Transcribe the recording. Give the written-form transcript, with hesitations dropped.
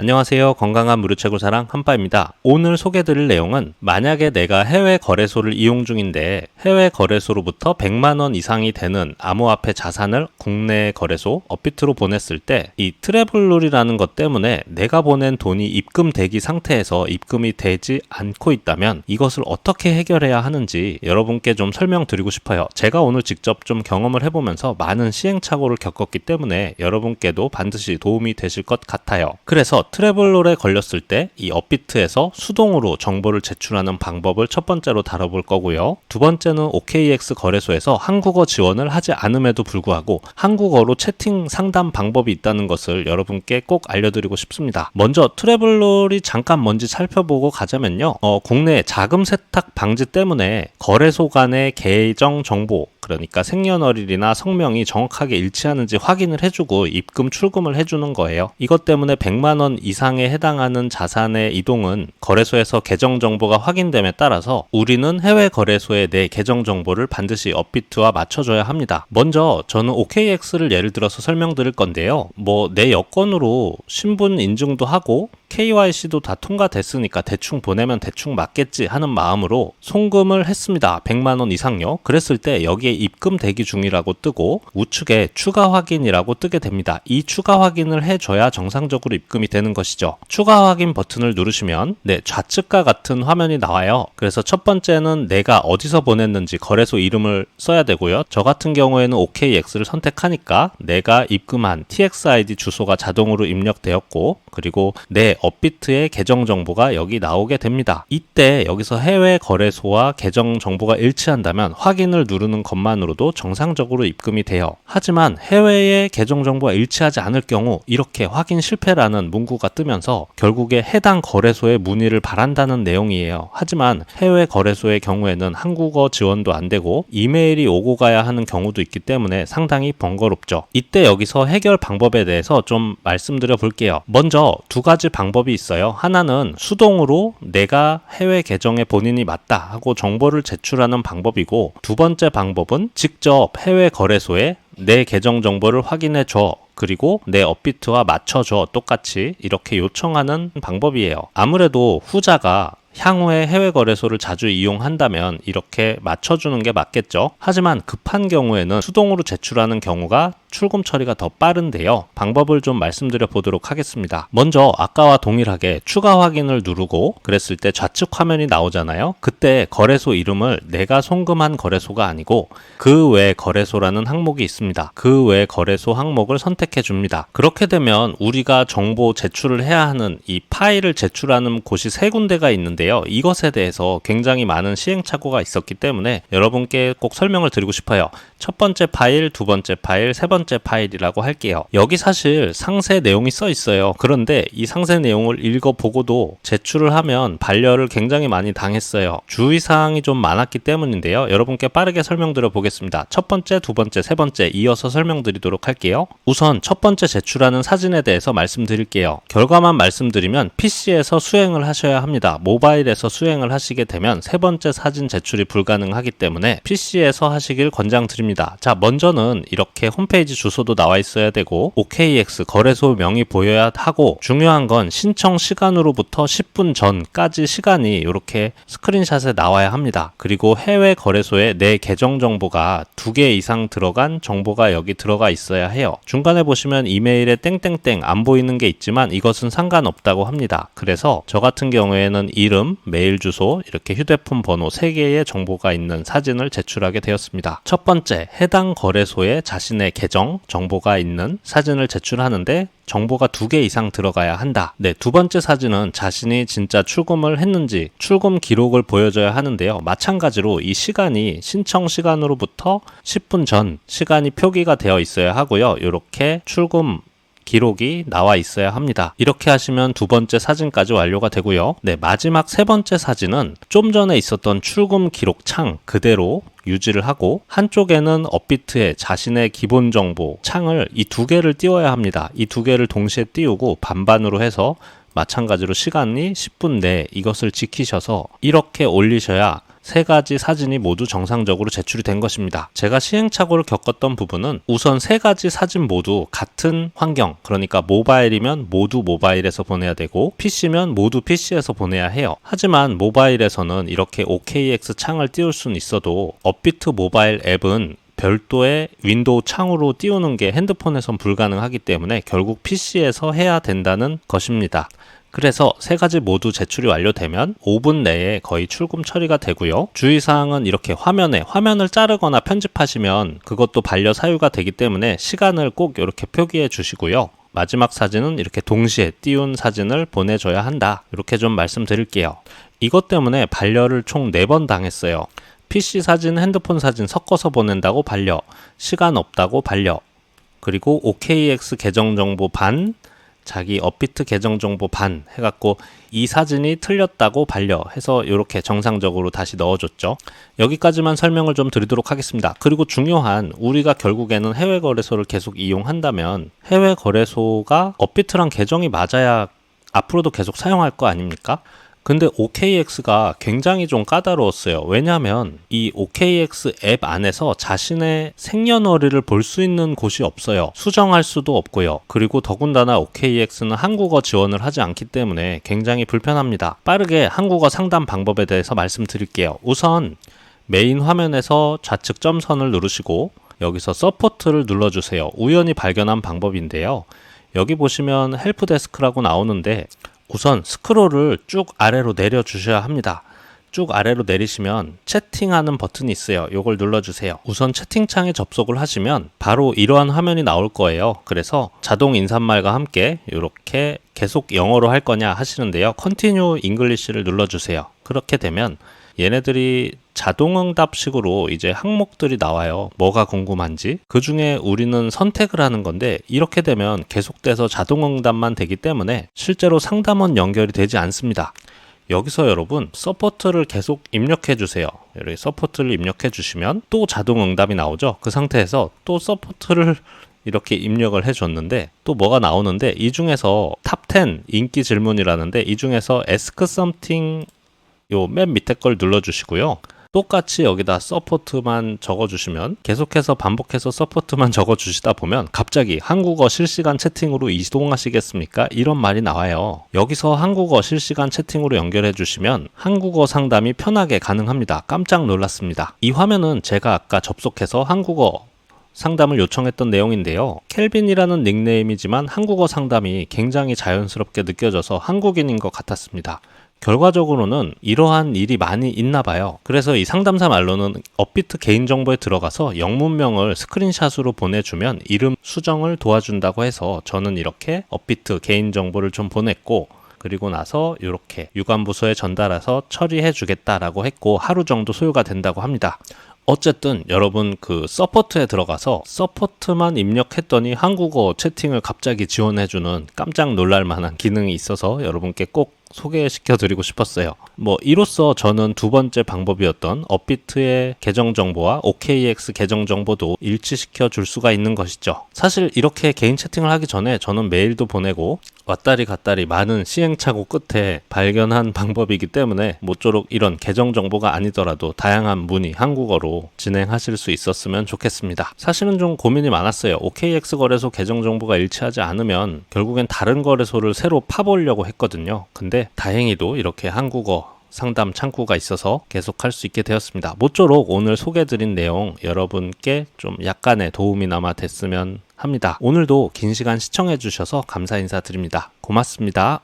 안녕하세요. 건강한 무료채굴사랑 한빠입니다. 오늘 소개드릴 내용은 만약에 내가 해외 거래소를 이용 중인데 해외 거래소로부터 100만원 이상이 되는 암호화폐 자산을 국내 거래소 업비트로 보냈을 때 이 트래블룰이라는 것 때문에 내가 보낸 돈이 입금 대기 상태에서 입금이 되지 않고 있다면 이것을 어떻게 해결해야 하는지 여러분께 좀 설명드리고 싶어요. 제가 오늘 직접 좀 경험을 해보면서 많은 시행착오를 겪었기 때문에 여러분께도 반드시 도움이 되실 것 같아요. 그래서 트래블롤에 걸렸을 때 이 업비트에서 수동으로 정보를 제출하는 방법을 첫 번째로 다뤄볼 거고요. 두 번째는 OKX 거래소에서 한국어 지원을 하지 않음에도 불구하고 한국어로 채팅 상담 방법이 있다는 것을 여러분께 꼭 알려드리고 싶습니다. 먼저 트래블롤이 잠깐 뭔지 살펴보고 가자면요. 국내 자금 세탁 방지 때문에 거래소 간의 계정 정보, 그러니까 생년월일이나 성명이 정확하게 일치하는지 확인을 해주고 입금 출금을 해주는 거예요. 이것 때문에 100만원 이상에 해당하는 자산의 이동은 거래소에서 계정 정보가 확인됨에 따라서 우리는 해외 거래소에 내 계정 정보를 반드시 업비트와 맞춰줘야 합니다. 먼저 저는 OKX를 예를 들어서 설명드릴 건데요. 내 여건으로 신분 인증도 하고 KYC도 다 통과됐으니까 대충 보내면 대충 맞겠지 하는 마음으로 송금을 했습니다. 100만원 이상요. 그랬을 때 여기에 입금 대기 중이라고 뜨고 우측에 추가 확인이라고 뜨게 됩니다. 이 추가 확인을 해줘야 정상적으로 입금이 되는 것이죠. 추가 확인 버튼을 누르시면 좌측과 같은 화면이 나와요. 그래서 첫 번째는 내가 어디서 보냈는지 거래소 이름을 써야 되고요. 저 같은 경우에는 OKX를 선택하니까 내가 입금한 TXID 주소가 자동으로 입력되었고 그리고 내 업비트의 계정 정보가 여기 나오게 됩니다. 이때 여기서 해외 거래소와 계정 정보가 일치한다면 확인을 누르는 것만으로도 정상적으로 입금이 돼요. 하지만 해외의 계정 정보가 일치하지 않을 경우 이렇게 확인 실패라는 문구가 뜨면서 결국에 해당 거래소에 문의를 바란다는 내용이에요. 하지만 해외 거래소의 경우에는 한국어 지원도 안 되고 이메일이 오고 가야 하는 경우도 있기 때문에 상당히 번거롭죠. 이때 여기서 해결 방법에 대해서 좀 말씀드려 볼게요. 먼저 두 가지 방법이 있어요. 하나는 수동으로 내가 해외 계정에 본인이 맞다 하고 정보를 제출하는 방법이고 두 번째 방법은 직접 해외 거래소에 내 계정 정보를 확인해 줘. 그리고 내 업비트와 맞춰줘. 똑같이 이렇게 요청하는 방법이에요. 아무래도 후자가 향후에 해외 거래소를 자주 이용한다면 이렇게 맞춰주는 게 맞겠죠. 하지만 급한 경우에는 수동으로 제출하는 경우가 출금 처리가 더 빠른데요. 방법을 좀 말씀드려 보도록 하겠습니다. 먼저 아까와 동일하게 추가 확인을 누르고 그랬을 때 좌측 화면이 나오잖아요. 그때 거래소 이름을 내가 송금한 거래소가 아니고 그 외 거래소라는 항목이 있습니다. 그 외 거래소 항목을 선택해 줍니다. 그렇게 되면 우리가 정보 제출을 해야 하는 이 파일을 제출하는 곳이 세 군데가 있는데요. 이것에 대해서 굉장히 많은 시행착오가 있었기 때문에 여러분께 꼭 설명을 드리고 싶어요. 첫 번째 파일, 두 번째 파일, 세 번째 파일이라고 할게요. 여기 사실 상세 내용이 써 있어요. 그런데 이 상세 내용을 읽어보고도 제출을 하면 반려를 굉장히 많이 당했어요. 주의사항이 좀 많았기 때문인데요. 여러분께 빠르게 설명드려 보겠습니다. 첫 번째, 두 번째, 세 번째 이어서 설명드리도록 할게요. 우선 첫 번째 제출하는 사진에 대해서 말씀드릴게요. 결과만 말씀드리면 PC에서 수행을 하셔야 합니다. 모바일에서 수행을 하시게 되면 세 번째 사진 제출이 불가능하기 때문에 PC에서 하시길 권장드립니다. 자, 먼저는 이렇게 홈페이지 주소도 나와 있어야 되고 OKX 거래소 명이 보여야 하고 중요한 건 신청 시간으로부터 10분 전까지 시간이 이렇게 스크린샷에 나와야 합니다. 그리고 해외 거래소에 내 계정 정보가 2개 이상 들어간 정보가 여기 들어가 있어야 해요. 중간에 보시면 이메일에 땡땡땡 안 보이는 게 있지만 이것은 상관없다고 합니다. 그래서 저 같은 경우에는 이름, 메일 주소, 이렇게 휴대폰 번호 3개의 정보가 있는 사진을 제출하게 되었습니다. 첫 번째, 해당 거래소에 자신의 계정 정보가 있는 사진을 제출하는데 정보가 2개 이상 들어가야 한다. 두 번째 사진은 자신이 진짜 출금을 했는지 출금 기록을 보여줘야 하는데요. 마찬가지로 이 시간이 신청 시간으로부터 10분 전 시간이 표기가 되어 있어야 하고요. 이렇게 출금 기록이 나와 있어야 합니다. 이렇게 하시면 두 번째 사진까지 완료가 되고요. 마지막 세 번째 사진은 좀 전에 있었던 출금 기록 창 그대로 유지를 하고 한쪽에는 업비트에 자신의 기본 정보 창을 이 2개를 띄워야 합니다. 이 2개를 동시에 띄우고 반반으로 해서 마찬가지로 시간이 10분 내에 이것을 지키셔서 이렇게 올리셔야 세 가지 사진이 모두 정상적으로 제출이 된 것입니다. 제가 시행착오를 겪었던 부분은 우선 세 가지 사진 모두 같은 환경, 그러니까 모바일이면 모두 모바일에서 보내야 되고 PC면 모두 PC에서 보내야 해요. 하지만 모바일에서는 이렇게 OKX 창을 띄울 수는 있어도 업비트 모바일 앱은 별도의 윈도우 창으로 띄우는 게 핸드폰에선 불가능하기 때문에 결국 PC에서 해야 된다는 것입니다. 그래서 세 가지 모두 제출이 완료되면 5분 내에 거의 출금 처리가 되고요. 주의사항은 이렇게 화면을 자르거나 편집하시면 그것도 반려 사유가 되기 때문에 시간을 꼭 이렇게 표기해 주시고요. 마지막 사진은 이렇게 동시에 띄운 사진을 보내줘야 한다. 이렇게 좀 말씀드릴게요. 이것 때문에 반려를 총 4번 당했어요. PC 사진, 핸드폰 사진 섞어서 보낸다고 반려, 시간 없다고 반려, 그리고 OKX 계정정보 반, 자기 업비트 계정정보 반 해갖고 이 사진이 틀렸다고 반려 해서 이렇게 정상적으로 다시 넣어줬죠. 여기까지만 설명을 좀 드리도록 하겠습니다. 그리고 중요한, 우리가 결국에는 해외 거래소를 계속 이용한다면 해외 거래소가 업비트랑 계정이 맞아야 앞으로도 계속 사용할 거 아닙니까? 근데 OKX가 굉장히 좀 까다로웠어요. 왜냐하면 이 OKX 앱 안에서 자신의 생년월일을 볼 수 있는 곳이 없어요. 수정할 수도 없고요. 그리고 더군다나 OKX는 한국어 지원을 하지 않기 때문에 굉장히 불편합니다. 빠르게 한국어 상담 방법에 대해서 말씀드릴게요. 우선 메인 화면에서 좌측 점선을 누르시고 여기서 서포트를 눌러주세요. 우연히 발견한 방법인데요. 여기 보시면 헬프데스크라고 나오는데 우선 스크롤을 쭉 아래로 내려 주셔야 합니다. 쭉 아래로 내리시면 채팅하는 버튼이 있어요. 이걸 눌러주세요. 우선 채팅창에 접속을 하시면 바로 이러한 화면이 나올 거예요. 그래서 자동 인사말과 함께 이렇게 계속 영어로 할 거냐 하시는데요. Continue English를 눌러주세요. 그렇게 되면 얘네들이 자동응답식으로 이제 항목들이 나와요. 뭐가 궁금한지. 그 중에 우리는 선택을 하는 건데 이렇게 되면 계속돼서 자동응답만 되기 때문에 실제로 상담원 연결이 되지 않습니다. 여기서 여러분 서포트를 계속 입력해 주세요. 이렇게 서포트를 입력해 주시면 또 자동응답이 나오죠. 그 상태에서 또 서포트를 이렇게 입력을 해줬는데 또 뭐가 나오는데 이 중에서 탑 10 인기 질문이라는데 이 중에서 Ask Something 요 맨 밑에 걸 눌러주시고요. 똑같이 여기다 서포트만 적어주시면 계속해서 반복해서 서포트만 적어주시다 보면 갑자기 한국어 실시간 채팅으로 이동하시겠습니까? 이런 말이 나와요. 여기서 한국어 실시간 채팅으로 연결해 주시면 한국어 상담이 편하게 가능합니다. 깜짝 놀랐습니다. 이 화면은 제가 아까 접속해서 한국어 상담을 요청했던 내용인데요. 켈빈이라는 닉네임이지만 한국어 상담이 굉장히 자연스럽게 느껴져서 한국인인 것 같았습니다. 결과적으로는 이러한 일이 많이 있나 봐요. 그래서 이 상담사 말로는 업비트 개인정보에 들어가서 영문명을 스크린샷으로 보내주면 이름 수정을 도와준다고 해서 저는 이렇게 업비트 개인정보를 좀 보냈고 그리고 나서 이렇게 유관부서에 전달해서 처리해 주겠다라고 했고 하루 정도 소요가 된다고 합니다. 어쨌든 여러분 그 서포트에 들어가서 서포트만 입력했더니 한국어 채팅을 갑자기 지원해주는 깜짝 놀랄 만한 기능이 있어서 여러분께 꼭 소개시켜 드리고 싶었어요. 이로써 저는 두 번째 방법이었던 업비트의 계정 정보와 OKX 계정 정보도 일치시켜 줄 수가 있는 것이죠. 사실 이렇게 개인 채팅을 하기 전에 저는 메일도 보내고 왔다리 갔다리 많은 시행착오 끝에 발견한 방법이기 때문에 모쪼록 이런 계정 정보가 아니더라도 다양한 문의 한국어로 진행하실 수 있었으면 좋겠습니다. 사실은 좀 고민이 많았어요. OKX 거래소 계정 정보가 일치하지 않으면 결국엔 다른 거래소를 새로 파보려고 했거든요. 근데 다행히도 이렇게 한국어 상담 창구가 있어서 계속 할 수 있게 되었습니다. 모쪼록 오늘 소개해드린 내용 여러분께 좀 약간의 도움이나마 됐으면 합니다. 오늘도 긴 시간 시청해주셔서 감사 인사드립니다. 고맙습니다.